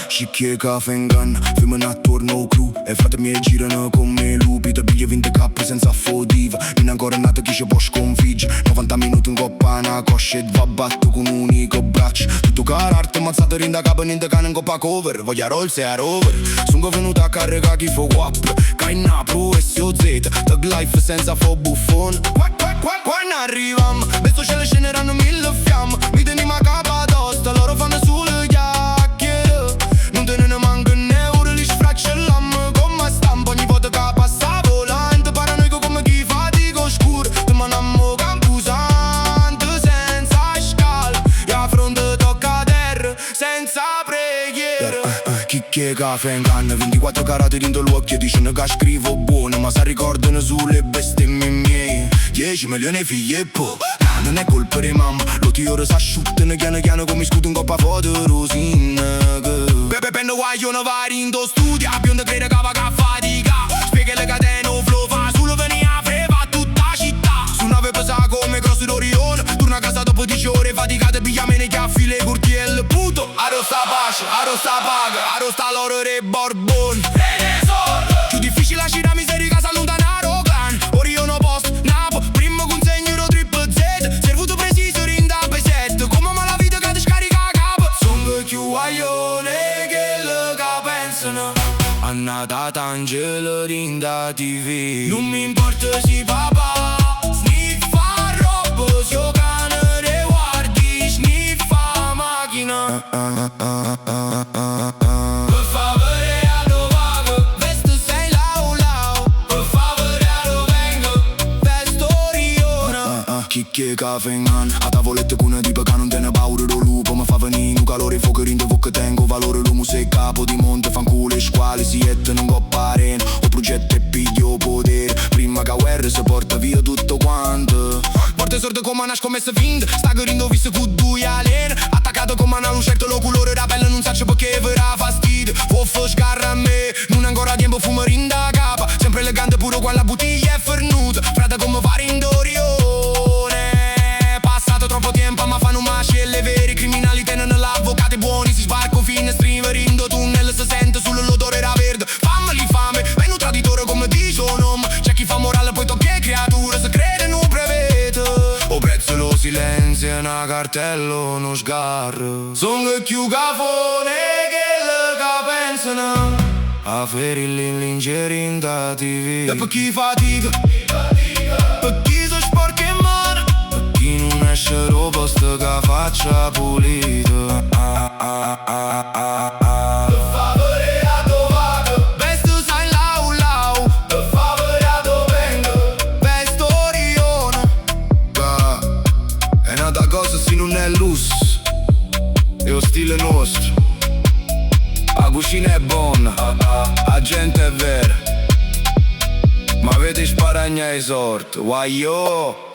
Și che cafe in gun, fumano attorno al crew e frate miei girano come lupi. Te pigli 20 k senza fodiva, non è ancora nato chi ci può sconfiggere. 90 minuti in coppa una coscia e va batto con un unico braccio. Tutto cararte, mazzato rinda capo, niente cane in coppa cover. Voglio rolls e rover, sono venuto a caricare chi fa guap. Caina pro SOZ, tag life senza fo buffone. Quando arriviamo, questo ce le sceneranno mille fiamme. Mi teniamo a capa tosta, loro fanno sulle chiacchiere. Non te ne manca un euro, li sfraccellam come stampa. Ogni volta che passa volante, paranoico come chi fatica scuro. Ti manammo campusante, senza scala. E a fronte tocca terra, senza preghiera. Chi che caffè in canna, 24 carati dentro l'occhio. Dicono che scrivo buono, ma si ricordano sulle bestemmie mie. 10 milioni di figli e po', non è colpa di mamma. Lo tiro s'asciuttano piano piano come scudo in coppa foto rosina. Pepe penno guaglione vari in do studio, bionda crede che va a fatica. Spiega le catene o flow fa solo venire a freva tutta la città. Su nave pesa come grosso d'Orione, torna a casa dopo 10 ore faticate, pigliami nei chiaffi le curtielle. Puto, arrosta pace, arrosta paga, arrosta l'oro e borbon. Più difficile lasciare la miseria casa lontana. Anna data angelo rinda TV. Non mi importa si papà sniffa roba, si o cane re guardi, sniffa macchina. Per favore a lo vago, vesto sei lau lau. Per favore a lo vengo, vesto riona. Chi che caffè in mano, a tavolette con una tipa che non te ne paura do lupo. Ma fa venire un calore fuoco rinde che tengo valore. L'uomo sei capo di monte, fanculo e squali. Si ette non coppa arena, o progetto e piglio potere. Prima che guerra si porta via tutto quanto. Porte sorte come una scommessa vinta. Sta correndo visto con due alene. Attaccato come una lucertola, lo colore da pelle non saccio perché verrà fastidio. Fofo scarra a me, non ancora tempo fumo rinda capa. Sempre elegante pure quando la bottiglia è fernuta. Frate come fare in Dorione. Passato troppo tempo ma fanno macelli veri. Criminali tenono l'avvocato buoni. Si sbarco finestrino, rindo tunnel. Si sente sull'odore da verde. Fammeli fame, vengo traditore come dice un nome. C'è chi fa morale poi tocca creature. Se crede non prevede. O prezzo lo silenzio, una cartella, uno sgarro. Sono che più cafone che le pensano a ferire l'ingeri da TV. E per chi fatica, per chi si sporca in mano, per chi non esce roba sta che faccia pulita. Per favore a dove vago, vesto sai lau lau. Per favore a dove vengo, vesto riona. È nata cosa se non è lusso, è lo stile nostro. La cucina è buona, la gente è vera, ma avete sparagna ai sorti, guagliò.